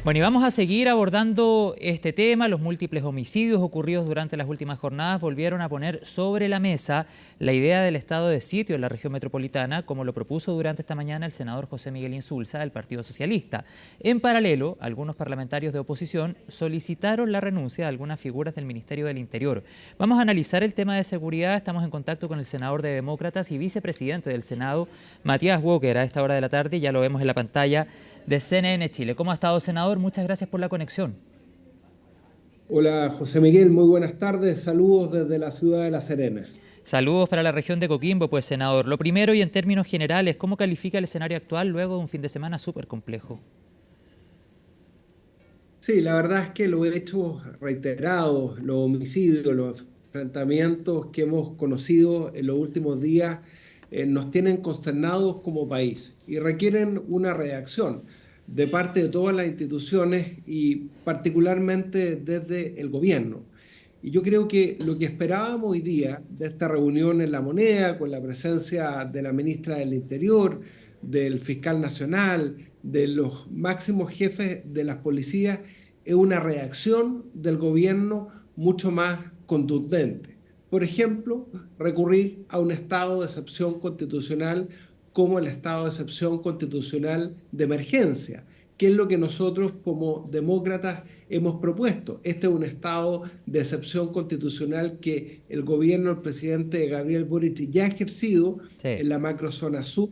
Bueno, y vamos a seguir abordando este tema. Los múltiples homicidios ocurridos durante las últimas jornadas volvieron a poner sobre la mesa la idea del estado de sitio en la región metropolitana, como lo propuso durante esta mañana el senador José Miguel Insulza del Partido Socialista. En paralelo, algunos parlamentarios de oposición solicitaron la renuncia de algunas figuras del Ministerio del Interior. Vamos a analizar el tema de seguridad. Estamos en contacto con el senador de Demócratas y vicepresidente del Senado, Matías Walker, a esta hora de la tarde. Ya lo vemos en la pantalla de CNN Chile. ¿Cómo ha estado, senador? Muchas gracias por la conexión. Hola José Miguel, muy buenas tardes, saludos desde la ciudad de La Serena. Saludos para la región de Coquimbo, pues, senador. Lo primero y en términos generales, ¿cómo califica el escenario actual luego de un fin de semana súper complejo? Sí, la verdad es que los hechos reiterados, los homicidios, los enfrentamientos que hemos conocido en los últimos días nos tienen consternados como país y requieren una reacción de parte de todas las instituciones y particularmente desde el gobierno. Y yo creo que lo que esperábamos hoy día de esta reunión en La Moneda, con la presencia de la ministra del Interior, del fiscal nacional, de los máximos jefes de las policías, es una reacción del gobierno mucho más contundente. Por ejemplo, recurrir a un estado de excepción constitucional como el estado de excepción constitucional de emergencia, que es lo que nosotros como demócratas hemos propuesto. Este es un estado de excepción constitucional que el gobierno del presidente Gabriel Boric ya ha ejercido Sí. en la macrozona sur,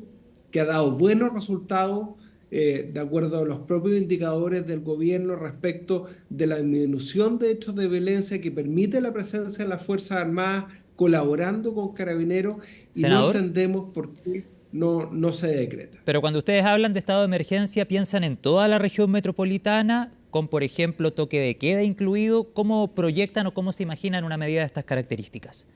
que ha dado buenos resultados de acuerdo a los propios indicadores del gobierno respecto de la disminución de hechos de violencia que permite la presencia de las Fuerzas Armadas colaborando con Carabineros y no Senador, entendemos por qué no se decreta. pero cuando ustedes hablan de estado de emergencia, ¿piensan en toda la región metropolitana, con, por ejemplo, toque de queda incluido? ¿Cómo proyectan o cómo se imaginan una medida de estas características?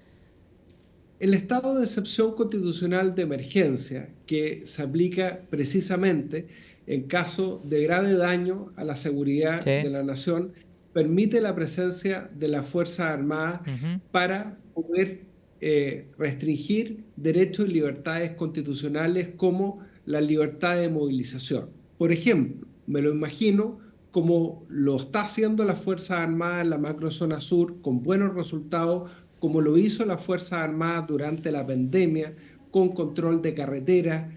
El estado de excepción constitucional de emergencia que se aplica precisamente en caso de grave daño a la seguridad Sí. de la nación permite la presencia de las Fuerzas Armadas Ujú. para poder restringir derechos y libertades constitucionales como la libertad de movilización. Por ejemplo, me lo imagino como lo está haciendo las Fuerzas Armadas en la macrozona sur con buenos resultados como lo hizo las Fuerzas Armadas durante la pandemia, con control de carreteras,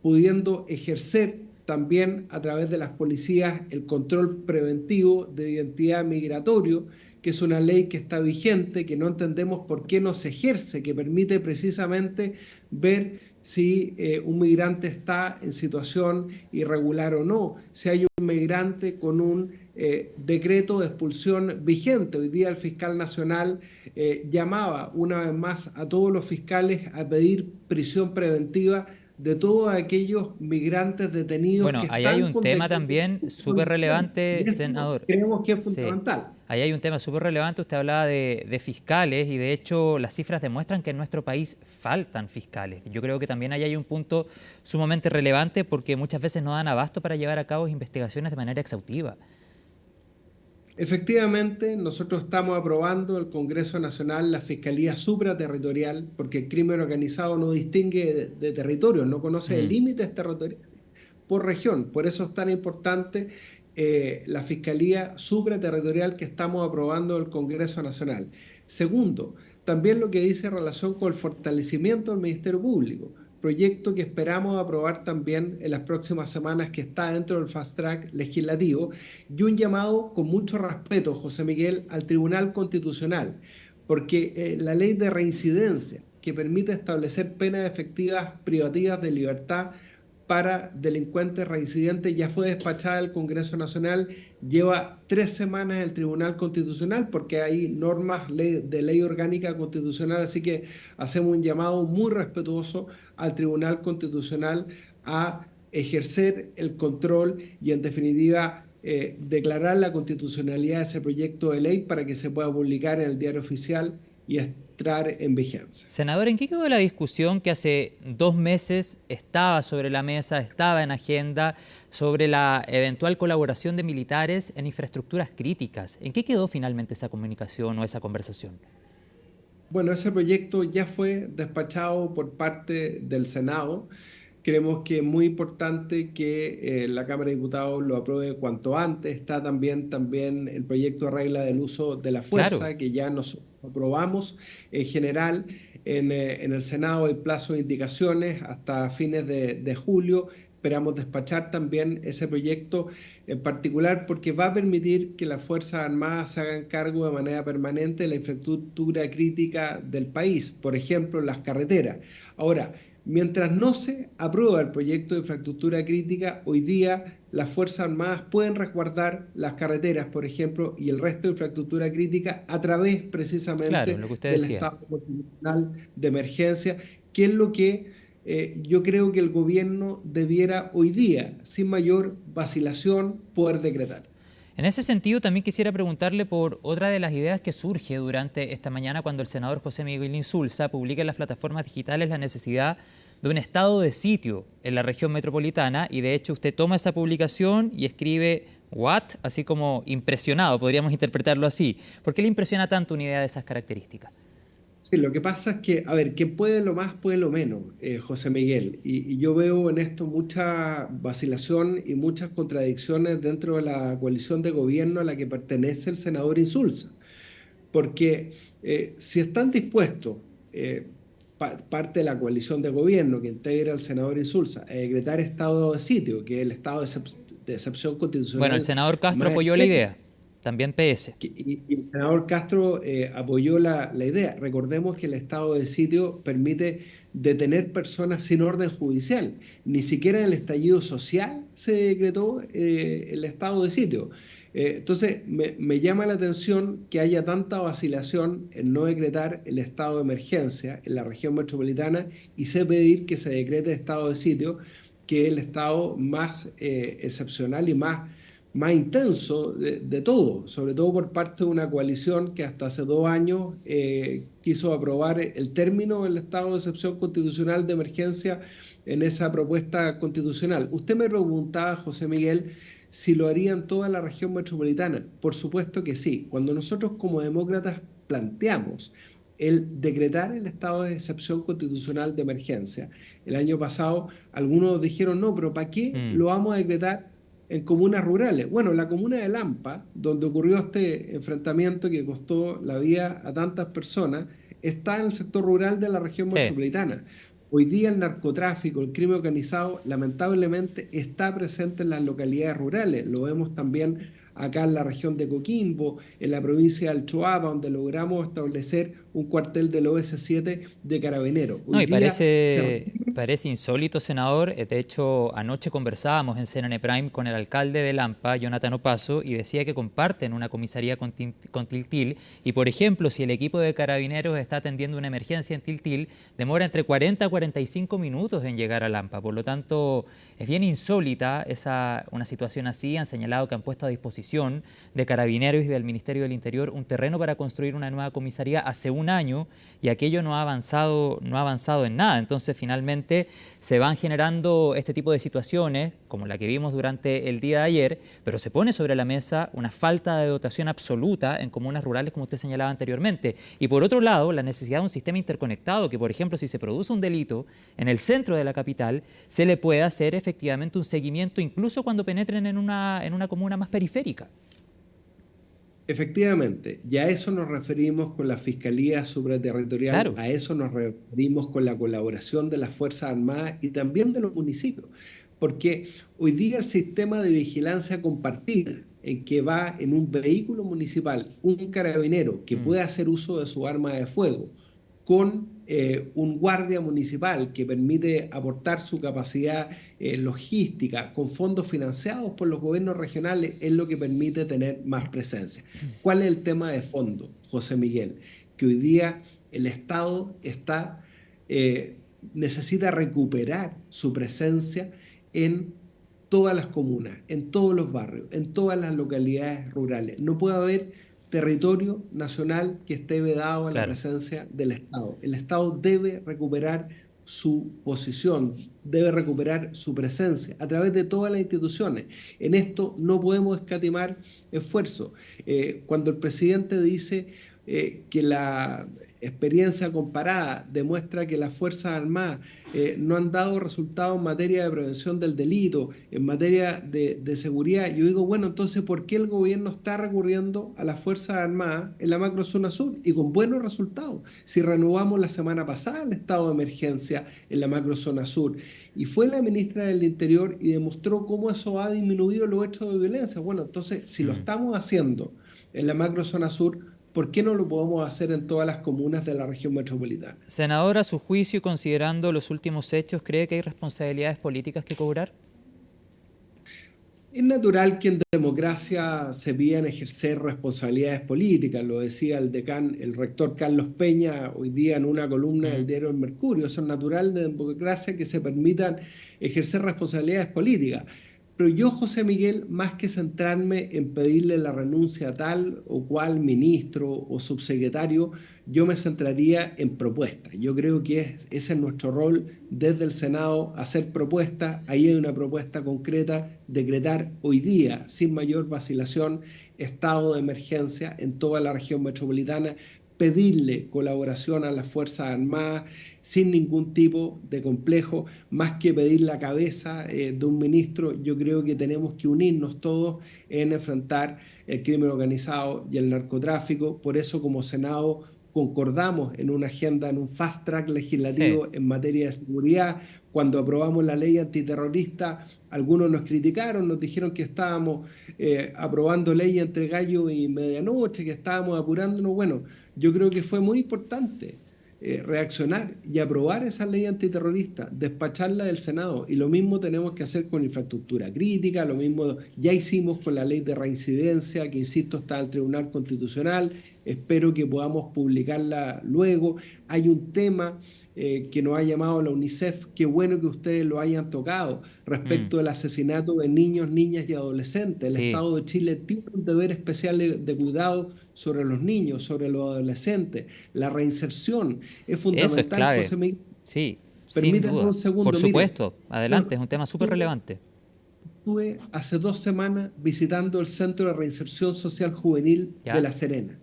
pudiendo ejercer también a través de las policías el control preventivo de identidad migratorio, que es una ley que está vigente, que no entendemos por qué no se ejerce, que permite precisamente ver si un migrante está en situación irregular o no, si hay un migrante con un decreto de expulsión vigente. Hoy día el fiscal nacional llamaba una vez más a todos los fiscales a pedir prisión preventiva de todos aquellos migrantes detenidos Bueno, que ahí hay están un con tema decretos de también expulsión súper vigentes. relevante, Y eso senador. creemos que es Sí, fundamental. ahí hay un tema súper relevante. Usted hablaba de fiscales y de hecho las cifras demuestran que en nuestro país faltan fiscales. Yo creo que también ahí hay un punto sumamente relevante porque muchas veces no dan abasto para llevar a cabo investigaciones de manera exhaustiva. Efectivamente, nosotros estamos aprobando en el Congreso Nacional la Fiscalía Supraterritorial, porque el crimen organizado no distingue de territorios, no conoce Mm. límites territoriales por región. Por eso es tan importante la Fiscalía Supraterritorial que estamos aprobando en el Congreso Nacional. Segundo, también lo que dice en relación con el fortalecimiento del Ministerio Público, proyecto que esperamos aprobar también en las próximas semanas, que está dentro del fast track legislativo, y un llamado con mucho respeto, José Miguel, al Tribunal Constitucional, porque la ley de reincidencia, que permite establecer penas efectivas privativas de libertad para delincuentes reincidentes, ya fue despachada del Congreso Nacional, lleva 3 semanas en el Tribunal Constitucional porque hay normas de ley orgánica constitucional, así que hacemos un llamado muy respetuoso al Tribunal Constitucional a ejercer el control y en definitiva declarar la constitucionalidad de ese proyecto de ley para que se pueda publicar en el Diario Oficial y entrar en vigencia. Senador, ¿en qué quedó la discusión que hace 2 meses estaba sobre la mesa, estaba en agenda, sobre la eventual colaboración de militares en infraestructuras críticas? ¿En qué quedó finalmente esa comunicación o esa conversación? Bueno, ese proyecto ya fue despachado por parte del Senado. Creemos que es muy importante que la Cámara de Diputados lo apruebe cuanto antes. Está también el proyecto de regla del uso de la Claro. fuerza, que ya nos aprobamos en general. En el Senado hay plazo de indicaciones hasta fines de julio. Esperamos despachar también ese proyecto en particular porque va a permitir que las Fuerzas Armadas se hagan cargo de manera permanente de la infraestructura crítica del país, por ejemplo, las carreteras. Ahora, mientras no se aprueba el proyecto de infraestructura crítica, hoy día las Fuerzas Armadas pueden resguardar las carreteras, por ejemplo, y el resto de infraestructura crítica a través Claro, lo precisamente que usted del decía. estado constitucional de emergencia, que es lo que yo creo que el gobierno debiera hoy día, sin mayor vacilación, poder decretar. En ese sentido, también quisiera preguntarle por otra de las ideas que surge durante esta mañana cuando el senador José Miguel Insulza publica en las plataformas digitales la necesidad de un estado de sitio en la región metropolitana y de hecho usted toma esa publicación y escribe "what", así como impresionado, podríamos interpretarlo así. ¿Por qué le impresiona tanto una idea de esas características? Sí, lo que pasa es que, a ver, quien puede lo más puede lo menos, José Miguel. Y yo veo en esto mucha vacilación y muchas contradicciones dentro de la coalición de gobierno a la que pertenece el senador Insulza. Porque si están dispuestos, parte de la coalición de gobierno que integra el senador Insulza, a decretar estado de sitio, que es el estado de excepción Bueno, el constitucional senador Castro más apoyó la extremo, idea, también PS. y el senador Castro apoyó la idea. Recordemos que el estado de sitio permite detener personas sin orden judicial. Ni siquiera en el estallido social se decretó el estado de sitio. Entonces, me llama la atención que haya tanta vacilación en no decretar el estado de emergencia en la región metropolitana y se pedir que se decrete estado de sitio, que es el estado más excepcional y más intenso de todo, sobre todo por parte de una coalición que hasta hace 2 años quiso aprobar el término del estado de excepción constitucional de emergencia en esa propuesta constitucional. Usted me preguntaba, José Miguel, si lo haría en toda la región metropolitana. Por supuesto que sí. Cuando nosotros como demócratas planteamos el decretar el estado de excepción constitucional de emergencia, el año pasado algunos dijeron, no, pero ¿para qué Mm. lo vamos a decretar en comunas rurales? Bueno, la comuna de Lampa, donde ocurrió este enfrentamiento que costó la vida a tantas personas, está en el sector rural de la región Sí. metropolitana. Hoy día el narcotráfico, el crimen organizado, lamentablemente está presente en las localidades rurales. Lo vemos también acá en la región de Coquimbo, en la provincia del Choapa, donde logramos establecer un cuartel del OS-7 de Carabineros. No, Hoy y día se parece insólito, senador. De hecho, anoche conversábamos en CNN Prime con el alcalde de Lampa, Jonathan Opaso, y decía que comparten una comisaría con Tiltil. Y, por ejemplo, si el equipo de carabineros está atendiendo una emergencia en Tiltil, demora entre 40 a 45 minutos en llegar a Lampa. Por lo tanto, es bien insólita una situación así. Han señalado que han puesto a disposición de carabineros y del Ministerio del Interior un terreno para construir una nueva comisaría hace un año y aquello no ha avanzado en nada. Entonces, finalmente, se van generando este tipo de situaciones, como la que vimos durante el día de ayer, pero se pone sobre la mesa una falta de dotación absoluta en comunas rurales, como usted señalaba anteriormente. Y por otro lado, la necesidad de un sistema interconectado, que por ejemplo, si se produce un delito en el centro de la capital, se le pueda hacer efectivamente un seguimiento incluso cuando penetren en una comuna más periférica. Efectivamente, y a eso nos referimos con la Fiscalía Supraterritorial, Claro. a eso nos referimos con la colaboración de las Fuerzas Armadas y también de los municipios, porque hoy día el sistema de vigilancia compartida, en que va en un vehículo municipal un carabinero que Mm. puede hacer uso de su arma de fuego, con un guardia municipal que permite aportar su capacidad logística con fondos financiados por los gobiernos regionales, es lo que permite tener más presencia. ¿Cuál es el tema de fondo, José Miguel? Que hoy día el Estado necesita recuperar su presencia en todas las comunas, en todos los barrios, en todas las localidades rurales. No puede haber territorio nacional que esté vedado a la Claro. presencia del Estado. El Estado debe recuperar su posición, debe recuperar su presencia a través de todas las instituciones. En esto no podemos escatimar esfuerzos. Cuando el presidente dice que la experiencia comparada demuestra que las Fuerzas Armadas no han dado resultados en materia de prevención del delito, en materia de seguridad, yo digo, bueno, entonces, ¿por qué el gobierno está recurriendo a las Fuerzas Armadas en la macrozona sur y con buenos resultados? Si renovamos la semana pasada el estado de emergencia en la macrozona sur y fue la ministra del Interior y demostró cómo eso ha disminuido los hechos de violencia. Bueno, entonces, si lo Mm. estamos haciendo en la macrozona sur, ¿por qué no lo podemos hacer en todas las comunas de la región metropolitana? Senador, a su juicio y considerando los últimos hechos, ¿cree que hay responsabilidades políticas que cobrar? Es natural que en democracia se pidan ejercer responsabilidades políticas, lo decía el rector Carlos Peña hoy día en una columna del Mm. diario El Mercurio. Eso es natural de democracia que se permitan ejercer responsabilidades políticas. Pero yo, José Miguel, más que centrarme en pedirle la renuncia a tal o cual ministro o subsecretario, yo me centraría en propuestas. Yo creo que ese es nuestro rol desde el Senado, hacer propuestas. Ahí hay una propuesta concreta, decretar hoy día, sin mayor vacilación, estado de emergencia en toda la región metropolitana, pedirle colaboración a las Fuerzas Armadas sin ningún tipo de complejo, más que pedir la cabeza de un ministro. Yo creo que tenemos que unirnos todos en enfrentar el crimen organizado y el narcotráfico. Por eso, como Senado, concordamos en una agenda, en un fast track Sí, legislativo en materia de seguridad. Cuando aprobamos la ley antiterrorista, algunos nos criticaron, nos dijeron que estábamos aprobando ley entre gallo y medianoche, que estábamos apurándonos. Bueno, yo creo que fue muy importante reaccionar y aprobar esa ley antiterrorista, despacharla del Senado. Y lo mismo tenemos que hacer con infraestructura crítica, lo mismo ya hicimos con la ley de reincidencia, que insisto, está al Tribunal Constitucional. Espero que podamos publicarla luego. Hay un tema que nos ha llamado la UNICEF, qué bueno que ustedes lo hayan tocado, mm, respecto del asesinato de niños, niñas y adolescentes. El sí, Estado de Chile tiene un deber especial de cuidado sobre los niños, sobre los adolescentes. La reinserción es eso es fundamental, clave. José Miguel. Sí, sin Permítanme un duda. Por segundo, mire. supuesto, adelante, Yo es un tema súper estuve, relevante. estuve hace 2 semanas visitando el Centro de Reinserción Social Juvenil de ¿Ya? La Serena.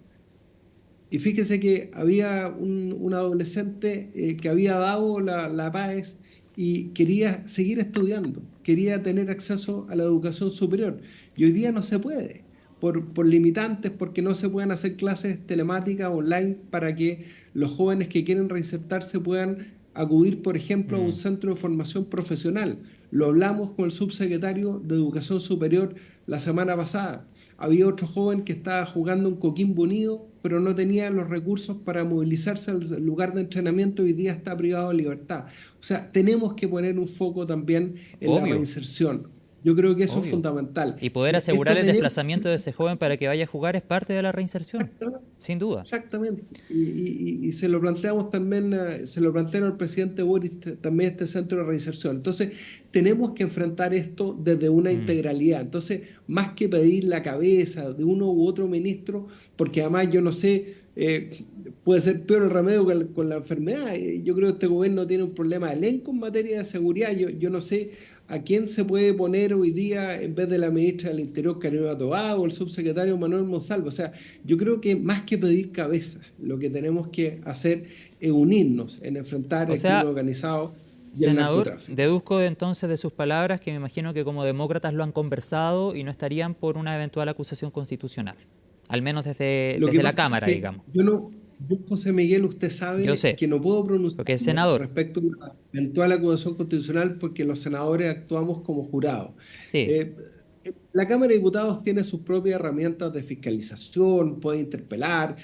Y fíjese que había un adolescente que había dado la PAES y quería seguir estudiando, quería tener acceso a la educación superior. Y hoy día no se puede, por limitantes, porque no se pueden hacer clases telemáticas online para que los jóvenes que quieren reinsertarse puedan acudir, por ejemplo, a un Mm, centro de formación profesional. Lo hablamos con el subsecretario de Educación Superior la semana pasada. Había otro joven que estaba jugando en Coquimbo Unido, pero no tenía los recursos para movilizarse al lugar de entrenamiento y hoy día está privado de libertad. O sea, tenemos que poner un foco también en la obvio, reinserción. Yo creo que eso es obvio. fundamental. Y poder asegurar Esto el tenemos desplazamiento de ese joven para que vaya a jugar es parte de la reinserción, exactamente. sin duda. Exactamente. Y se lo planteamos también, se lo plantearon al presidente Boris, también este centro de reinserción. Entonces, tenemos que enfrentar esto desde una Mm, integralidad. Entonces, más que pedir la cabeza de uno u otro ministro, porque además yo no sé, puede ser peor el remedio con la enfermedad. Yo creo que este gobierno tiene un problema de elenco en materia de seguridad. Yo no sé a quién se puede poner hoy día en vez de la ministra del Interior, Carolina Tobá, o el subsecretario Manuel Monsalvo. O sea, yo creo que más que pedir cabezas, lo que tenemos que hacer es unirnos en enfrentar O el crimen sea, organizado y el senador, narcotráfico. deduzco entonces de sus palabras que me imagino que como demócratas lo han conversado y no estarían por una eventual acusación constitucional, al menos desde, Lo que desde la pasa es Cámara, que digamos. yo no, yo, José Miguel, usted Yo sabe sé, que no puedo porque es pronunciarme senador. respecto a una eventual acusación constitucional porque los senadores actuamos como jurados. Sí. Eh, la Cámara de Diputados tiene sus propias herramientas de fiscalización, puede interpelar,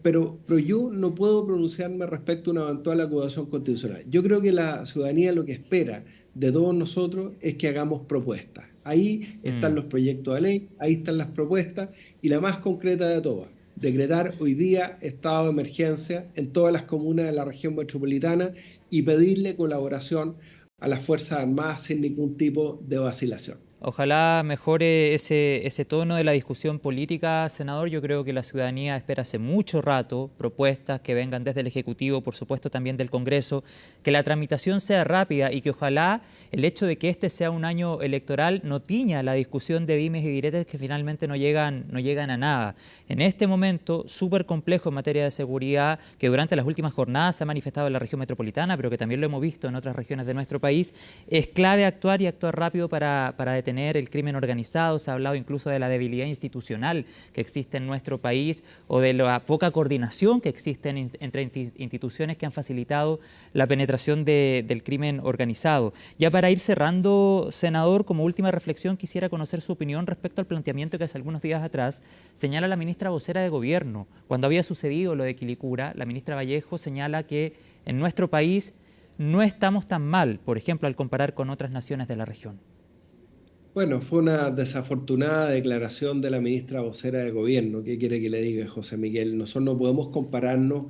pero yo no puedo pronunciarme respecto a una eventual acusación constitucional. Yo creo que la ciudadanía lo que espera de todos nosotros es que hagamos propuestas. Ahí están Mm. los proyectos de ley, ahí están las propuestas y la más concreta de todas, decretar hoy día estado de emergencia en todas las comunas de la región metropolitana y pedirle colaboración a las Fuerzas Armadas sin ningún tipo de vacilación. Ojalá mejore ese tono de la discusión política, senador. Yo creo que la ciudadanía espera hace mucho rato propuestas que vengan desde el Ejecutivo, por supuesto también del Congreso, que la tramitación sea rápida y que ojalá el hecho de que este sea un año electoral no tiña la discusión de dimes y diretes que finalmente no llegan a nada. En este momento, súper complejo en materia de seguridad, que durante las últimas jornadas se ha manifestado en la región metropolitana, pero que también lo hemos visto en otras regiones de nuestro país, es clave actuar y actuar rápido para detener el crimen organizado. Se ha hablado incluso de la debilidad institucional que existe en nuestro país o de la poca coordinación que existe entre instituciones que han facilitado la penetración del crimen organizado. Ya para ir cerrando, senador, como última reflexión quisiera conocer su opinión respecto al planteamiento que hace algunos días atrás señala la ministra vocera de Gobierno. Cuando había sucedido lo de Quilicura, la ministra Vallejo señala que en nuestro país no estamos tan mal, por ejemplo, al comparar con otras naciones de la región. Bueno, fue una desafortunada declaración de la ministra vocera de Gobierno. ¿Qué quiere que le diga, José Miguel? Nosotros no podemos compararnos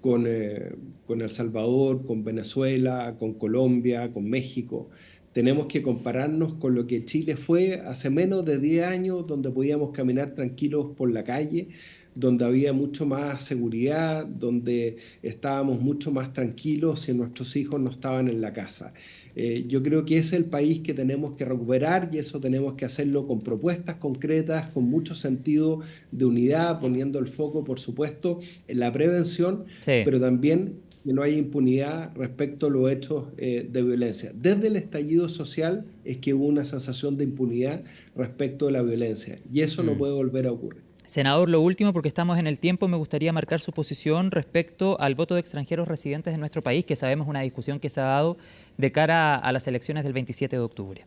con El Salvador, con Venezuela, con Colombia, con México. Tenemos que compararnos con lo que Chile fue hace menos de 10 años, donde podíamos caminar tranquilos por la calle, donde había mucho más seguridad, donde estábamos mucho más tranquilos si nuestros hijos no estaban en la casa. Yo creo que ese es el país que tenemos que recuperar y eso tenemos que hacerlo con propuestas concretas, con mucho sentido de unidad, poniendo el foco, por supuesto, en la prevención, Sí. pero también que no haya impunidad respecto a los hechos de violencia. Desde el estallido social es que hubo una sensación de impunidad respecto de la violencia y eso no puede volver a ocurrir. Senador, lo último, porque estamos en el tiempo, me gustaría marcar su posición respecto al voto de extranjeros residentes en nuestro país, que sabemos una discusión que se ha dado de cara a las elecciones del 27 de octubre.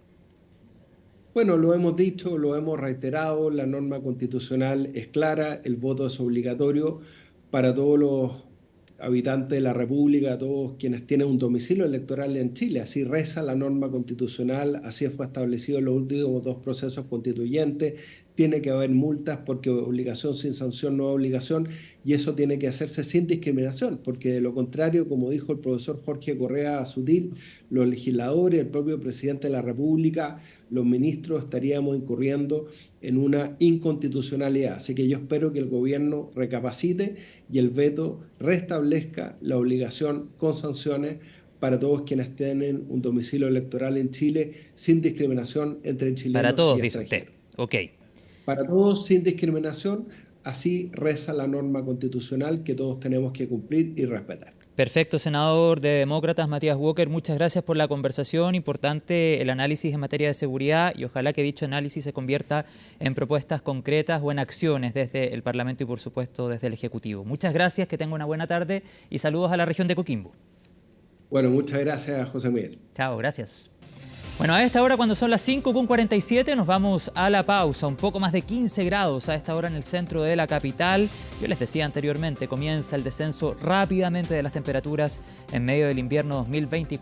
Bueno, lo hemos dicho, lo hemos reiterado, la norma constitucional es clara, el voto es obligatorio para todos los habitantes de la República, todos quienes tienen un domicilio electoral en Chile. Así reza la norma constitucional, así fue establecido en los últimos dos procesos constituyentes. Tiene que haber multas porque obligación sin sanción no es obligación y eso tiene que hacerse sin discriminación, porque de lo contrario, como dijo el profesor Jorge Correa Sutil, los legisladores, el propio presidente de la República, los ministros estaríamos incurriendo en una inconstitucionalidad. Así que yo espero que el gobierno recapacite y el veto restablezca la obligación con sanciones para todos quienes tienen un domicilio electoral en Chile sin discriminación entre Para chilenos todos, y dice usted. extranjeros. Ok. Para todos sin discriminación, así reza la norma constitucional que todos tenemos que cumplir y respetar. Perfecto, senador de Demócratas, Matías Walker, muchas gracias por la conversación. Importante el análisis en materia de seguridad y ojalá que dicho análisis se convierta en propuestas concretas o en acciones desde el Parlamento y por supuesto desde el Ejecutivo. Muchas gracias, que tenga una buena tarde y saludos a la región de Coquimbo. Bueno, muchas gracias, José Miguel. Chao, gracias. Bueno, a esta hora, cuando son las 5:47, nos vamos a la pausa. Un poco más de 15 grados a esta hora en el centro de la capital. Yo les decía anteriormente, comienza el descenso rápidamente de las temperaturas en medio del invierno 2024.